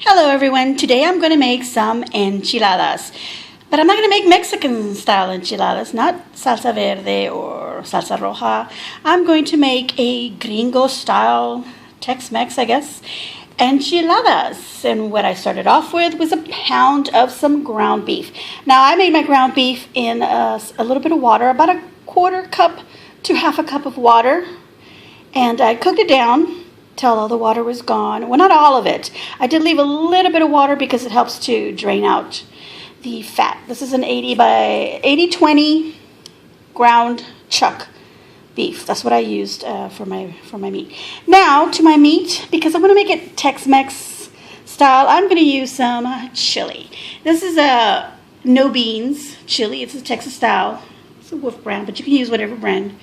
Hello everyone, today I'm going to make some enchiladas, but I'm not going to make Mexican style enchiladas, not salsa verde or salsa roja. I'm going to make a gringo style Tex-Mex, I guess, enchiladas. And what I started off with was a pound of some ground beef. Now I made my ground beef in a little bit of water, about a quarter cup to half a cup of water, and I cooked it down till all the water was gone. Well, not all of it. I did leave a little bit of water because it helps to drain out the fat. This is an 80 by 80/20 ground chuck beef. That's what I used for my meat. Now to my meat, because I'm going to make it Tex-Mex style, I'm going to use some chili. This is a no beans chili. It's a Texas style. It's a Wolf brand, but you can use whatever brand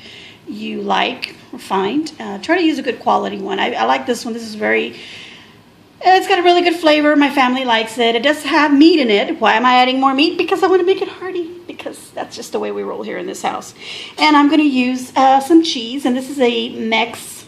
you like or find. Try to use a good quality one. I like this one. This is it's got a really good flavor. My family likes it. It does have meat in it. Why am I adding more meat? Because I want to make it hearty, because that's just the way we roll here in this house. And I'm going to use some cheese, and this is a mix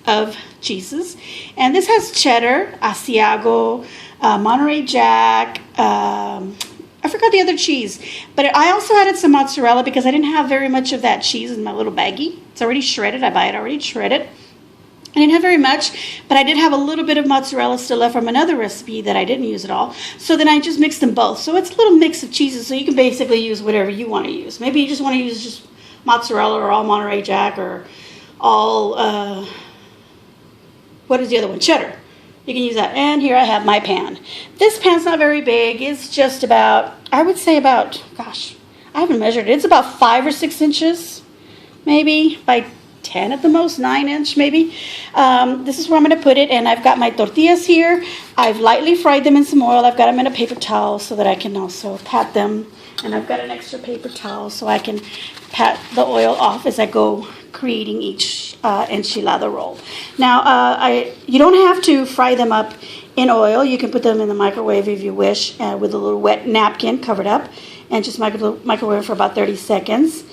of cheeses. And this has cheddar, Asiago, Monterey Jack, I forgot the other cheese, but I also added some mozzarella because I didn't have very much of that cheese in my little baggie. It's already shredded. I buy it already shredded. I didn't have very much, but I did have a little bit of mozzarella still left from another recipe that I didn't use at all. So then I just mixed them both. So it's a little mix of cheeses, so you can basically use whatever you want to use. Maybe you just want to use just mozzarella or all Monterey Jack or all, what is the other one? Cheddar. You can use that. And here I have my pan. This pan's not very big. It's just about, I would say about, gosh, I haven't measured it. It's about 5 or 6 inches, maybe, by 10 at the most, 9-inch maybe. This is where I'm going to put it. And I've got my tortillas here. I've lightly fried them in some oil. I've got them in a paper towel so that I can also pat them. And I've got an extra paper towel so I can pat the oil off as I go creating each enchilada roll. Now, you don't have to fry them up in oil. You can put them in the microwave if you wish, with a little wet napkin covered up, and just microwave for about 30 seconds.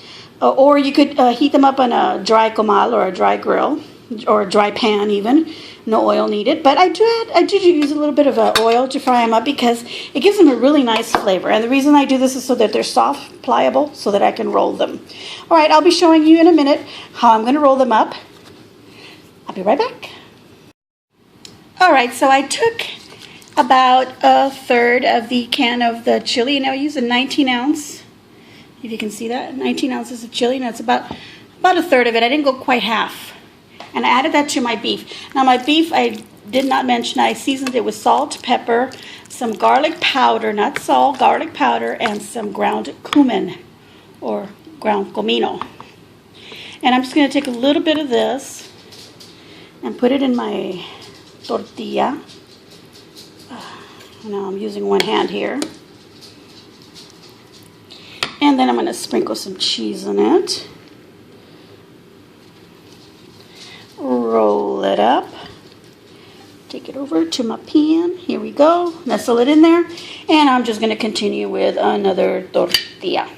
Or you could heat them up on a dry comal or a dry grill, or a dry pan even. No oil needed. But I do use a little bit of oil to fry them up because it gives them a really nice flavor. And the reason I do this is so that they're soft, pliable, so that I can roll them. All right, I'll be showing you in a minute how I'm going to roll them up. I'll be right back. All right, so I took about a third of the can of the chili, and I use a 19-ounce. If you can see that, 19 ounces of chili, and that's about a third of it. I didn't go quite half. And I added that to my beef. Now my beef, I did not mention, I seasoned it with salt, pepper, some garlic powder, not salt, garlic powder, and some ground cumin, or ground comino. And I'm just going to take a little bit of this and put it in my tortilla. Now I'm using one hand here. And then I'm going to sprinkle some cheese on it. Roll it up. Take it over to my pan. Here we go. Nestle it in there. And I'm just going to continue with another tortilla.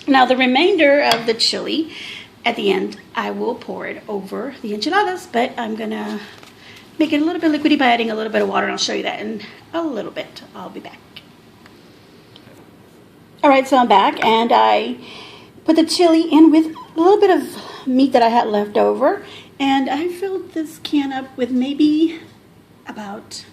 Now the remainder of the chili, at the end, I will pour it over the enchiladas. But I'm going to make it a little bit liquidy by adding a little bit of water. And I'll show you that in a little bit. I'll be back. Alright, so I'm back. And I put the chili in with a little bit of meat that I had left over. And I filled this can up with maybe about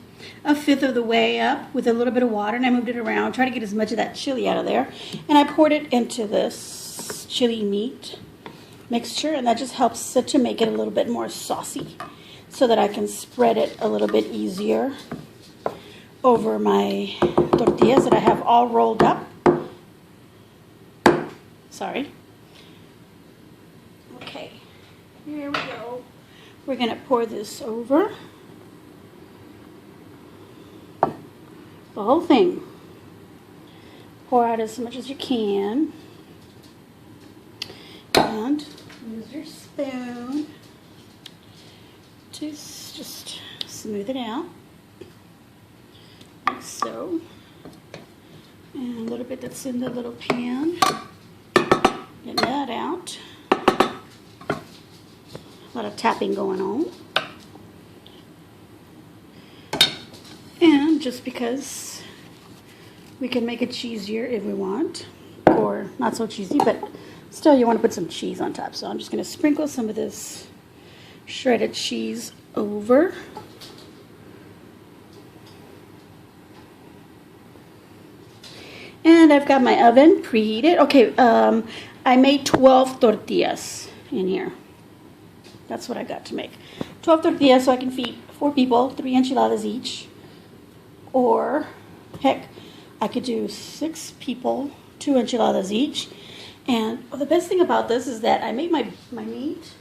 a fifth of the way up with a little bit of water, and I moved it around, trying to get as much of that chili out of there. And I poured it into this chili meat mixture, and that just helps to make it a little bit more saucy so that I can spread it a little bit easier over my tortillas that I have all rolled up. Sorry. Okay. Here we go. We're going to pour this over the whole thing. Pour out as much as you can. And use your spoon to just smooth it out. Like so. And a little bit that's in the little pan. Get that out. A lot of tapping going on. just because we can make it cheesier if we want, or not so cheesy, but still you want to put some cheese on top. So I'm just going to sprinkle some of this shredded cheese over. And I've got my oven preheated. Okay, I made 12 tortillas in here. That's what I got to make. 12 tortillas so I can feed 4 people, 3 enchiladas each. Or, heck, I could do 6 people, 2 enchiladas each. And the best thing about this is that I made my meat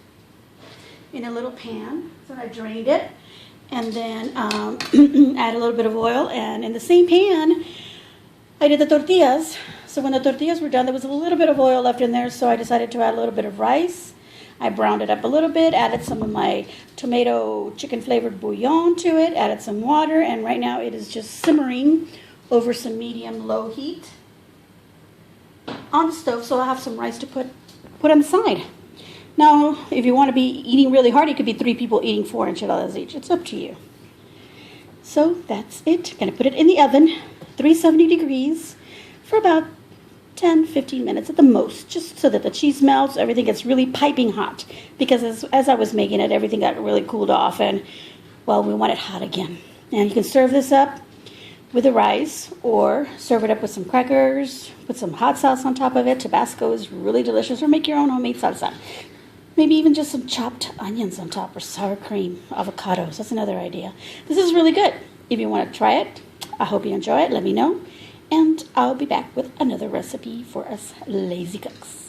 in a little pan. So I drained it and then add a little bit of oil. And in the same pan, I did the tortillas. So when the tortillas were done, there was a little bit of oil left in there, so I decided to add a little bit of rice. I browned it up a little bit, added some of my tomato chicken flavored bouillon to it, added some water, and right now it is just simmering over some medium-low heat on the stove, so I'll have some rice to put on the side. Now, if you want to be eating really hard, it could be 3 people eating 4 enchiladas each. It's up to you. So that's it. Gonna put it in the oven, 370 degrees, for about 10-15 minutes at the most, just so that the cheese melts, everything gets really piping hot. Because as I was making it, everything got really cooled off, and, well, we want it hot again. And you can serve this up with the rice, or serve it up with some crackers, put some hot sauce on top of it. Tabasco is really delicious, or make your own homemade salsa. Maybe even just some chopped onions on top, or sour cream, avocados. That's another idea. This is really good. If you want to try it, I hope you enjoy it. Let me know. And I'll be back with another recipe for us lazy cooks.